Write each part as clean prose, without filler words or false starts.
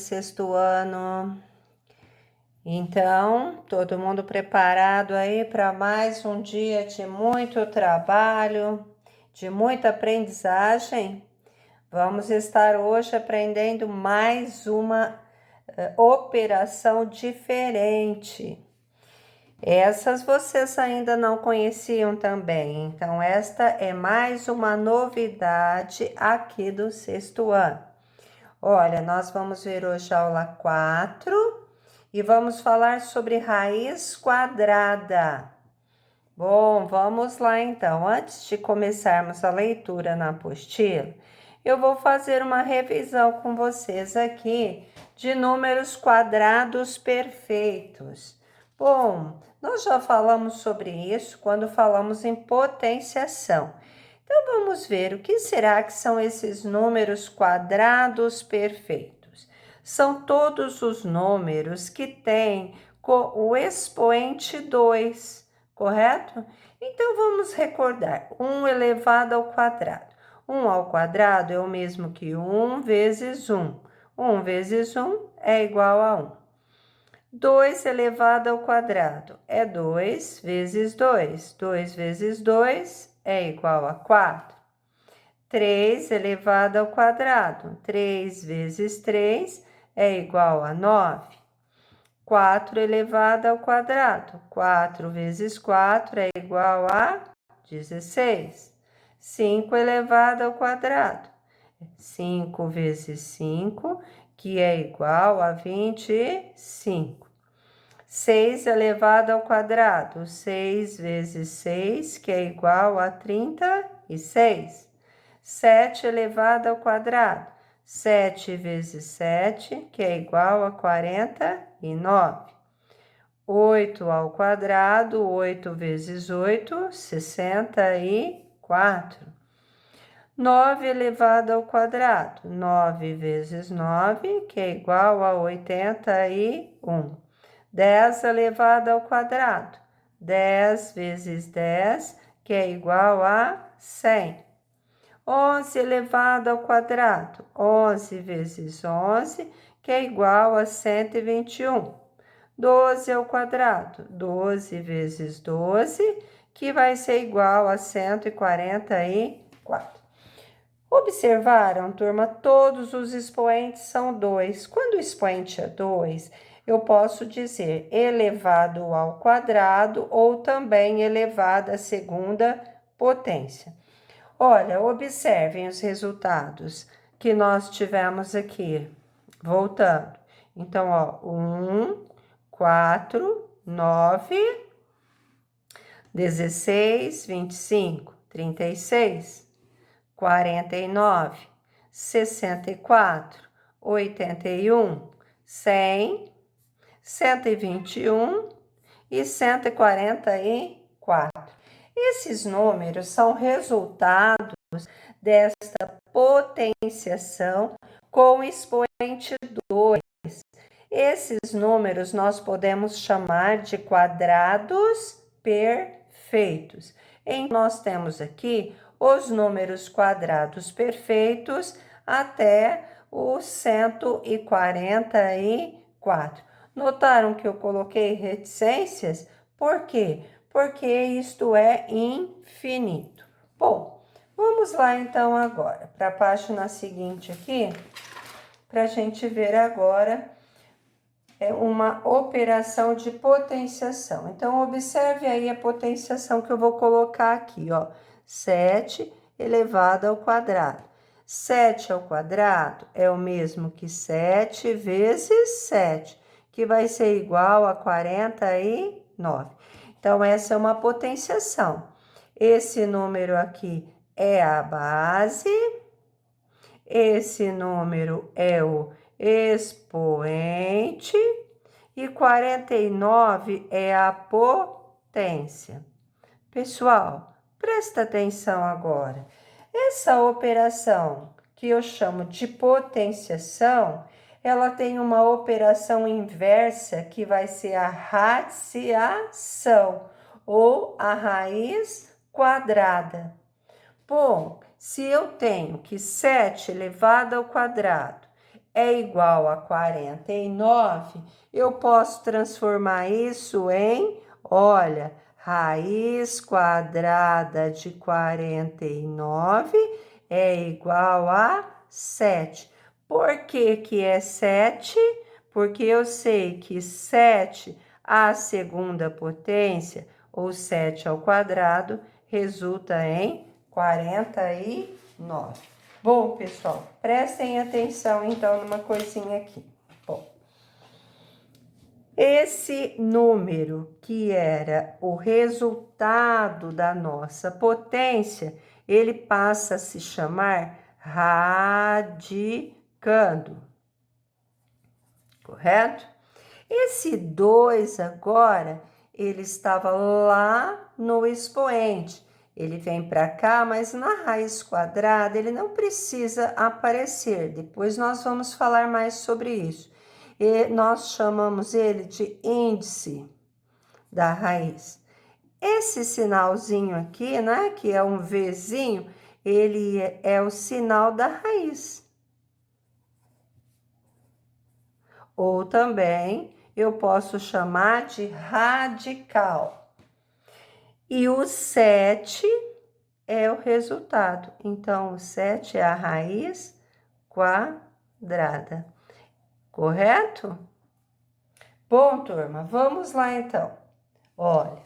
sexto ano. Então, todo mundo preparado aí para mais um dia de muito trabalho, de muita aprendizagem? Vamos estar hoje aprendendo mais uma operação diferente. Essas vocês ainda não conheciam também, então esta é mais uma novidade aqui do sexto ano. Olha, nós vamos ver hoje a aula 4 e vamos falar sobre raiz quadrada. Bom, vamos lá então. Antes de começarmos a leitura na apostila, eu vou fazer uma revisão com vocês aqui de números quadrados perfeitos. Bom, nós já falamos sobre isso quando falamos em potenciação. Então, vamos ver o que será que são esses números quadrados perfeitos. São todos os números que têm o expoente 2, correto? Então, vamos recordar, 1 elevado ao quadrado. 1 ao quadrado é o mesmo que 1 vezes 1. 1 vezes 1 é igual a 1. 2 elevado ao quadrado é 2 vezes 2. 2 vezes 2 é igual a 4. 3 elevado ao quadrado. 3 vezes 3 é igual a 9. 4 elevado ao quadrado. 4 vezes 4 é igual a 16. 5 elevado ao quadrado. 5 vezes 5, que é igual a 25. 6 elevado ao quadrado. 6 vezes 6, que é igual a 36. 7 elevado ao quadrado. 7 vezes 7, que é igual a 49. 8 ao quadrado. 8 vezes 8, 64. 9 elevado ao quadrado. 9 vezes 9, que é igual a 81. 10 elevado ao quadrado. 10 vezes 10, que é igual a 100. 11 elevado ao quadrado. 11 vezes 11, que é igual a 121. 12 ao quadrado. 12 vezes 12, que vai ser igual a 144. Observaram, turma? Todos os expoentes são 2. Quando o expoente é 2, eu posso dizer elevado ao quadrado ou também elevado à segunda potência. Olha, observem os resultados que nós tivemos aqui. Voltando. Então, ó, 1, 4, 9, 16, 25, 36, 49, 64, 81, 100, 121 e 144. Esses números são resultados desta potenciação com expoente 2. Esses números nós podemos chamar de quadrados perfeitos. Nós temos aqui os números quadrados perfeitos até o 144. Notaram que eu coloquei reticências? Por quê? Porque isto é infinito. Bom, vamos lá então agora para a página seguinte aqui, para a gente ver agora uma operação de potenciação. Então, observe aí a potenciação que eu vou colocar aqui, ó. 7 elevado ao quadrado. 7 ao quadrado é o mesmo que 7 vezes 7, que vai ser igual a 49. Então, essa é uma potenciação. Esse número aqui é a base, esse número é o expoente e 49 é a potência. Pessoal, presta atenção agora. Essa operação que eu chamo de potenciação, ela tem uma operação inversa que vai ser a radiciação ou a raiz quadrada. Bom, se eu tenho que 7 elevado ao quadrado é igual a 49, eu posso transformar isso em, olha, raiz quadrada de 49 é igual a 7. Por que que é 7? Porque eu sei que 7 à segunda potência, ou 7 ao quadrado, resulta em 49. Bom, pessoal, prestem atenção então numa coisinha aqui. Bom, esse número que era o resultado da nossa potência, ele passa a se chamar radicando, correto? Esse 2 agora, ele estava lá no expoente. Ele vem para cá, mas na raiz quadrada ele não precisa aparecer. Depois nós vamos falar mais sobre isso. E nós chamamos ele de índice da raiz. Esse sinalzinho aqui, né, que é um Vzinho, ele é o sinal da raiz. Ou também eu posso chamar de radical. E o 7 é o resultado. Então, o 7 é a raiz quadrada. Correto? Bom, turma, vamos lá então. Olha,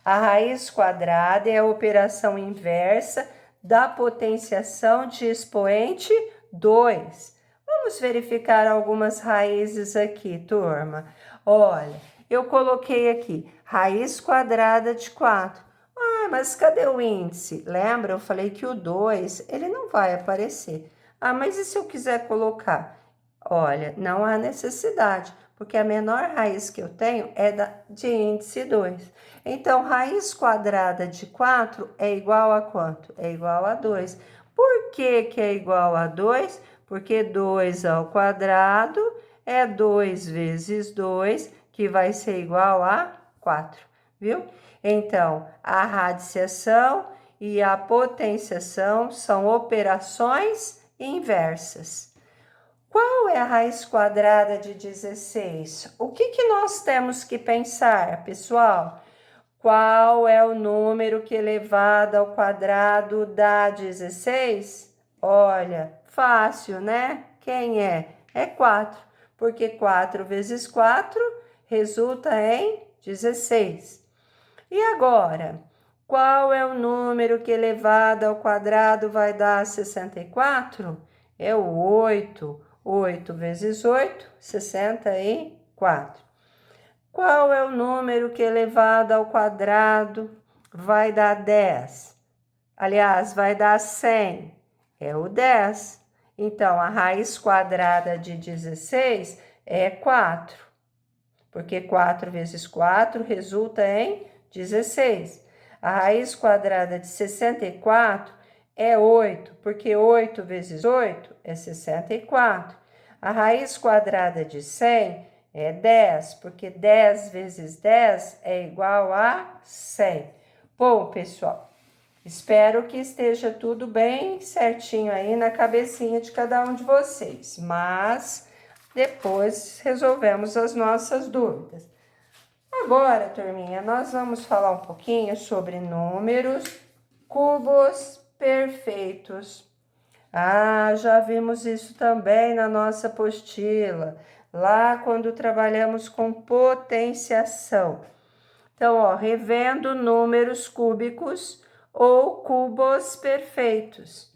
a raiz quadrada é a operação inversa da potenciação de expoente 2. Vamos verificar algumas raízes aqui, turma. Olha, eu coloquei aqui raiz quadrada de 4. Ah, mas cadê o índice? Lembra? Eu falei que o 2, ele não vai aparecer. Ah, mas e se eu quiser colocar? Olha, não há necessidade, porque a menor raiz que eu tenho é de índice 2. Então, raiz quadrada de 4 é igual a quanto? É igual a 2. Por que que é igual a 2? Porque 2 ao quadrado é 2 vezes 2, que vai ser igual a 4, viu? Então, a radiciação e a potenciação são operações inversas. Qual é a raiz quadrada de 16? O que nós temos que pensar, pessoal? Qual é o número que elevado ao quadrado dá 16? Olha, fácil, né? Quem é? É 4, porque 4 vezes 4 resulta em 16. E agora, qual é o número que elevado ao quadrado vai dar 64? É o 8. 8 vezes 8, 64. Qual é o número que elevado ao quadrado vai dar 10? Aliás, vai dar 100. É o 10. Então, a raiz quadrada de 16 é 4. Porque 4 vezes 4 resulta em 16. A raiz quadrada de 64 é 8, porque 8 vezes 8 é 64. A raiz quadrada de 100 é 10, porque 10 vezes 10 é igual a 100. Bom, pessoal, espero que esteja tudo bem certinho aí na cabecinha de cada um de vocês, mas depois resolvemos as nossas dúvidas. Agora, turminha, nós vamos falar um pouquinho sobre números cubos perfeitos. Ah, já vimos isso também na nossa apostila, lá quando trabalhamos com potenciação. Então, ó, revendo números cúbicos ou cubos perfeitos.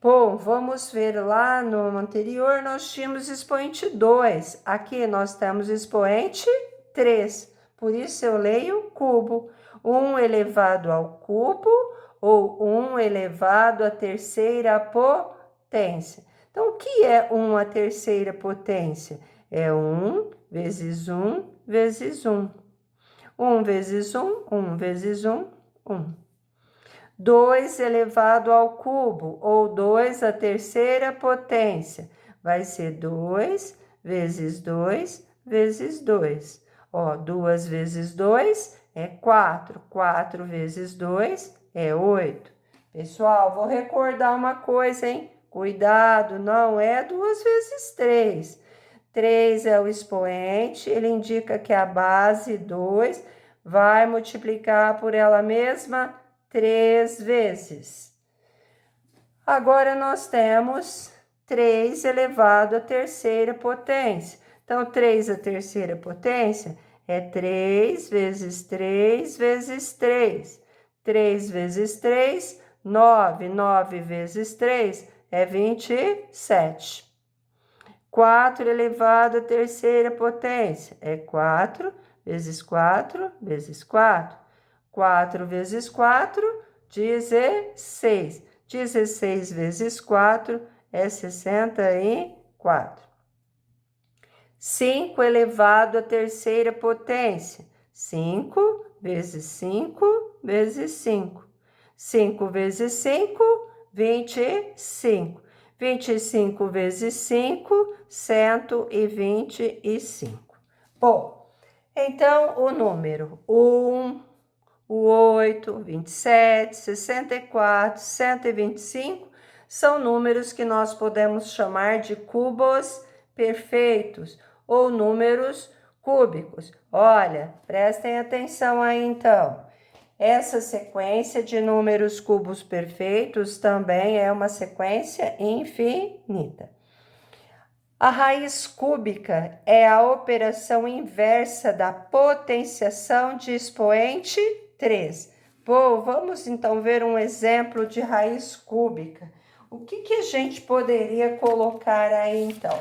Bom, vamos ver lá no anterior, nós tínhamos expoente 2. Aqui nós temos expoente 3. Por isso eu leio cubo. 1 elevado ao cubo ou 1 elevado à terceira potência. Então, o que é 1 à terceira potência? É 1 vezes 1 vezes 1. 1 vezes 1, 1 vezes 1, 1. 2 elevado ao cubo, ou 2 à terceira potência, vai ser 2 vezes 2 vezes 2. Ó, 2 vezes 2 é 4, 4 vezes 2 é 8. Pessoal, vou recordar uma coisa, hein? Cuidado, não é 2 vezes 3. 3 é o expoente, ele indica que a base 2 vai multiplicar por ela mesma 3 vezes. Agora, nós temos 3 elevado à terceira potência. Então, 3 à terceira potência é 3 vezes 3 vezes 3. 3 vezes 3, 9. 9 vezes 3 é 27. 4 elevado à terceira potência é 4 vezes 4 vezes 4. 4 vezes 4, 16. 16 vezes 4 é 64. 5 elevado à terceira potência. 5 vezes 5 vezes 5. 5 vezes 5, 25. 25 vezes 5, 125. Bom, então o número 1, o 8, 27, 64, 125 são números que nós podemos chamar de cubos perfeitos ou números cúbicos. Olha, prestem atenção aí então. Essa sequência de números cubos perfeitos também é uma sequência infinita. A raiz cúbica é a operação inversa da potenciação de expoente 3. Bom, vamos então ver um exemplo de raiz cúbica. O que a gente poderia colocar aí então?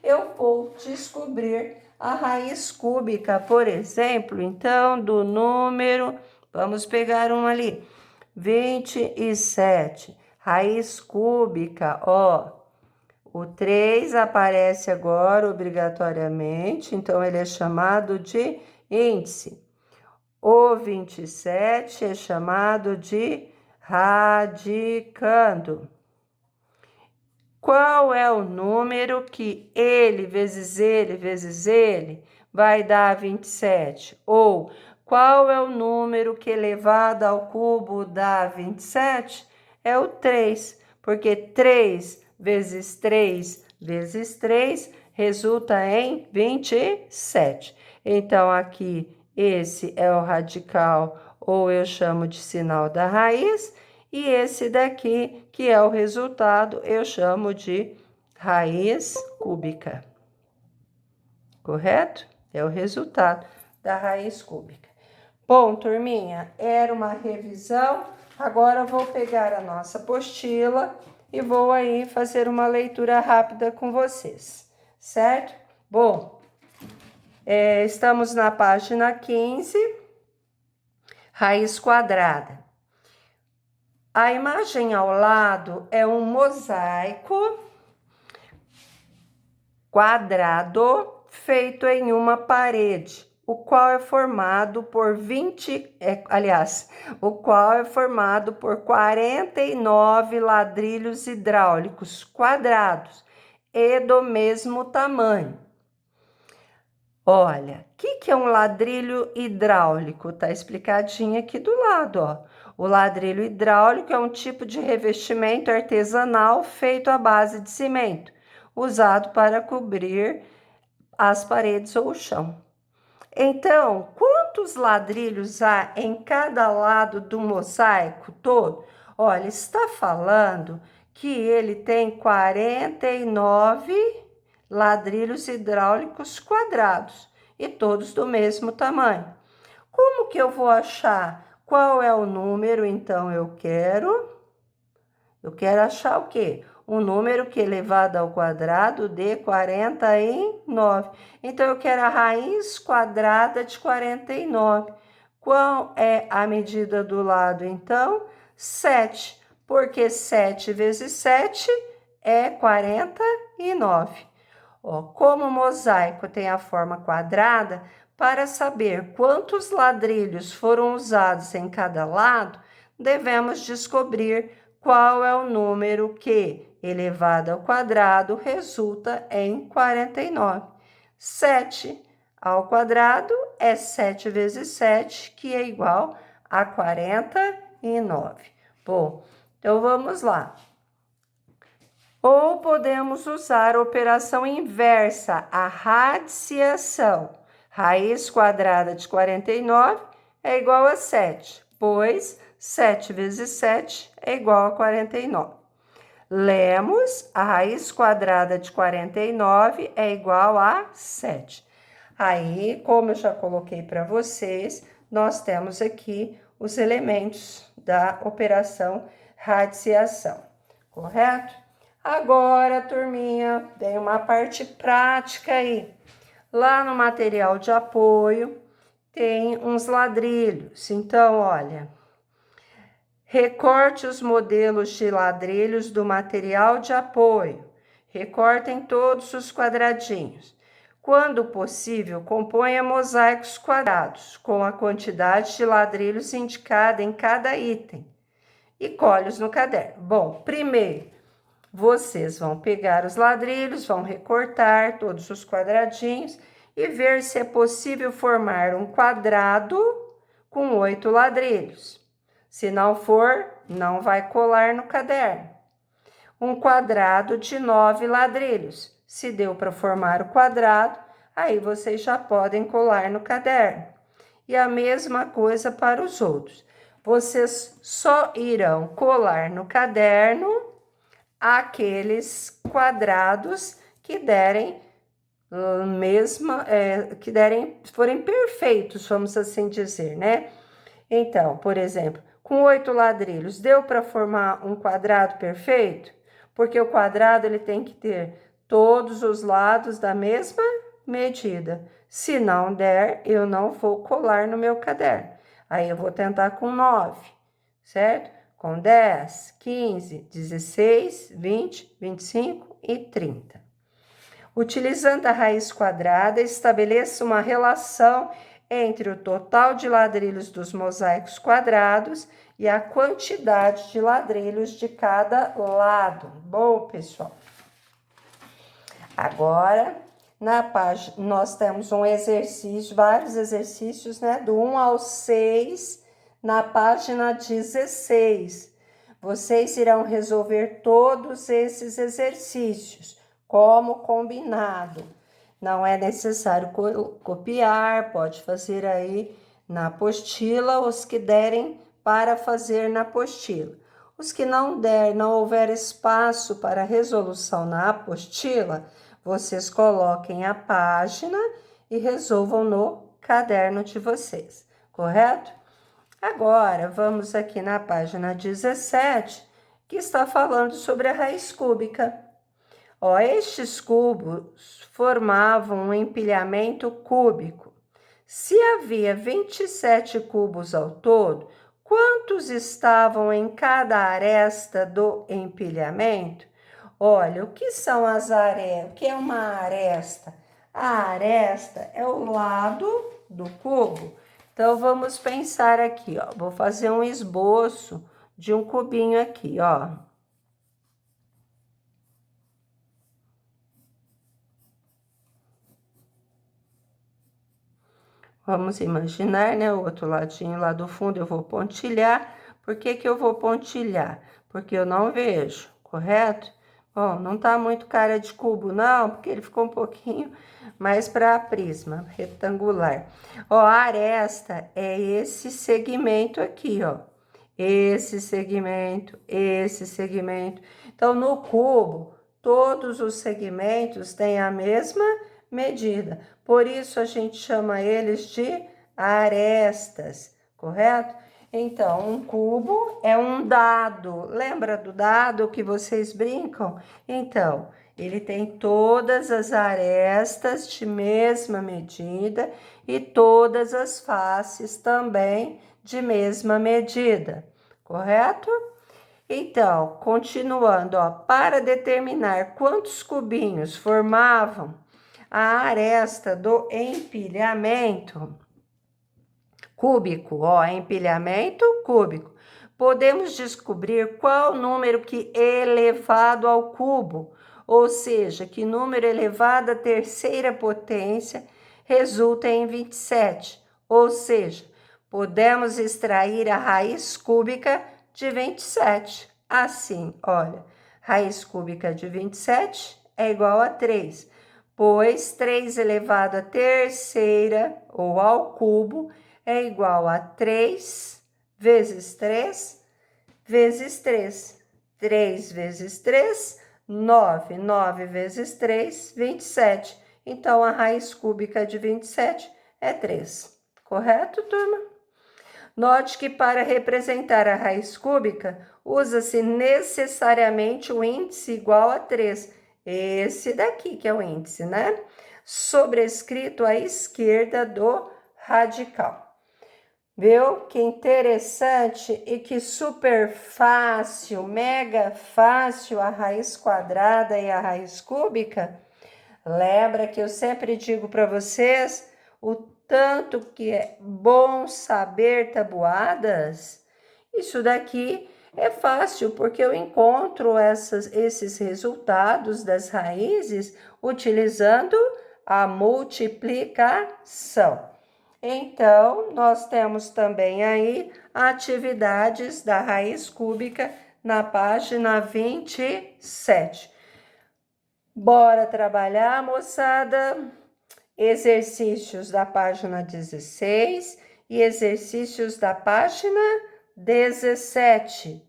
Eu vou descobrir a raiz cúbica, por exemplo, então, do número, vamos pegar um ali, 27, raiz cúbica, ó. O 3 aparece agora obrigatoriamente, então ele é chamado de índice. O 27 é chamado de radicando. Qual é o número que ele vezes ele vai dar 27? Ou qual é o número que elevado ao cubo dá 27? É o 3, porque 3 vezes 3 vezes 3 resulta em 27. Então, aqui, esse é o radical, ou eu chamo de sinal da raiz, e esse daqui, que é o resultado, eu chamo de raiz cúbica. Correto? É o resultado da raiz cúbica. Bom, turminha, era uma revisão. Agora eu vou pegar a nossa apostila e vou aí fazer uma leitura rápida com vocês, certo? Bom, estamos na página 15, raiz quadrada. A imagem ao lado é um mosaico quadrado feito em uma parede, o qual é formado por 49 ladrilhos hidráulicos quadrados e do mesmo tamanho. Olha, o que é um ladrilho hidráulico? Tá explicadinho aqui do lado, ó. O ladrilho hidráulico é um tipo de revestimento artesanal feito à base de cimento, usado para cobrir as paredes ou o chão. Então, quantos ladrilhos há em cada lado do mosaico todo? Olha, está falando que ele tem 49 ladrilhos hidráulicos quadrados e todos do mesmo tamanho. Como que eu vou achar qual é o número? Então, eu quero achar o quê? Um número que elevado ao quadrado dê 49. Então, eu quero a raiz quadrada de 49. Qual é a medida do lado, então? 7, porque 7 vezes 7 é 49. Ó, como o mosaico tem a forma quadrada, para saber quantos ladrilhos foram usados em cada lado, devemos descobrir qual é o número que, elevado ao quadrado, resulta em 49. 7 ao quadrado é 7 vezes 7, que é igual a 49. Bom, então vamos lá. Ou podemos usar a operação inversa, a radiciação. Raiz quadrada de 49 é igual a 7, pois 7 vezes 7 é igual a 49. Lemos, a raiz quadrada de 49 é igual a 7. Aí, como eu já coloquei para vocês, nós temos aqui os elementos da operação radiciação, correto? Agora, turminha, tem uma parte prática aí. Lá no material de apoio tem uns ladrilhos. Então, olha, recorte os modelos de ladrilhos do material de apoio. Recortem todos os quadradinhos. Quando possível, componha mosaicos quadrados com a quantidade de ladrilhos indicada em cada item e colhe-os no caderno. Bom, primeiro, vocês vão pegar os ladrilhos, vão recortar todos os quadradinhos e ver se é possível formar um quadrado com 8 ladrilhos. Se não for, não vai colar no caderno. Um quadrado de 9 ladrilhos. Se deu para formar o quadrado, aí vocês já podem colar no caderno. E a mesma coisa para os outros. Vocês só irão colar no caderno aqueles quadrados que forem perfeitos, vamos assim dizer, né? Então, por exemplo, com 8 ladrilhos, deu para formar um quadrado perfeito? Porque o quadrado ele tem que ter todos os lados da mesma medida. Se não der, eu não vou colar no meu caderno. Aí eu vou tentar com 9, certo? Com 10, 15, 16, 20, 25 e 30. Utilizando a raiz quadrada, estabeleça uma relação entre o total de ladrilhos dos mosaicos quadrados e a quantidade de ladrilhos de cada lado. Bom, pessoal. Agora, na página, nós temos um exercício, vários exercícios, né? Do 1 ao 6, na página 16. Vocês irão resolver todos esses exercícios, como combinado. Não é necessário copiar, pode fazer aí na apostila, os que derem para fazer na apostila. Os que não houver espaço para resolução na apostila, vocês coloquem a página e resolvam no caderno de vocês, correto? Agora, vamos aqui na página 17, que está falando sobre a raiz cúbica. Ó, estes cubos formavam um empilhamento cúbico. Se havia 27 cubos ao todo, quantos estavam em cada aresta do empilhamento? Olha, o que são as arestas? O que é uma aresta? A aresta é o lado do cubo. Então, vamos pensar aqui, ó. Vou fazer um esboço de um cubinho aqui, ó. Vamos imaginar, né? O outro ladinho lá do fundo eu vou pontilhar. Por que que eu vou pontilhar? Porque eu não vejo, correto? Bom, não tá muito cara de cubo, não, porque ele ficou um pouquinho mais para prisma, retangular. Ó, a aresta é esse segmento aqui, ó. Esse segmento, esse segmento. Então, no cubo, todos os segmentos têm a mesma medida. Por isso, a gente chama eles de arestas, correto? Então, um cubo é um dado. Lembra do dado que vocês brincam? Então, ele tem todas as arestas de mesma medida e todas as faces também de mesma medida, correto? Então, continuando, ó, para determinar quantos cubinhos formavam a aresta do empilhamento cúbico, ó, empilhamento cúbico, podemos descobrir qual número que é elevado ao cubo, ou seja, que número elevado à terceira potência resulta em 27, ou seja, podemos extrair a raiz cúbica de 27. Assim, olha, Raiz cúbica de 27 é igual a 3, pois 3 elevado à terceira ou ao cubo é igual a 3 vezes 3 vezes 3. 3 vezes 3, 9. 9 vezes 3, 27. Então, a raiz cúbica de 27 é 3. Correto, turma? Note que para representar a raiz cúbica, usa-se necessariamente o índice igual a 3. Esse daqui que é o índice, né? Sobrescrito à esquerda do radical. Viu? Que interessante e que super fácil, mega fácil a raiz quadrada e a raiz cúbica. Lembra que eu sempre digo para vocês o tanto que é bom saber tabuadas? Isso daqui é fácil, porque eu encontro esses resultados das raízes utilizando a multiplicação. Então, nós temos também aí atividades da raiz cúbica na página 27. Bora trabalhar, moçada? Exercícios da página 16 e exercícios da página 17.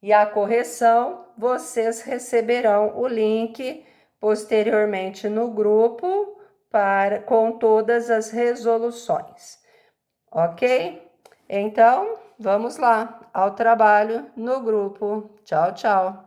E a correção, vocês receberão o link posteriormente no grupo com todas as resoluções. Ok? Então, vamos lá ao trabalho no grupo. Tchau, tchau.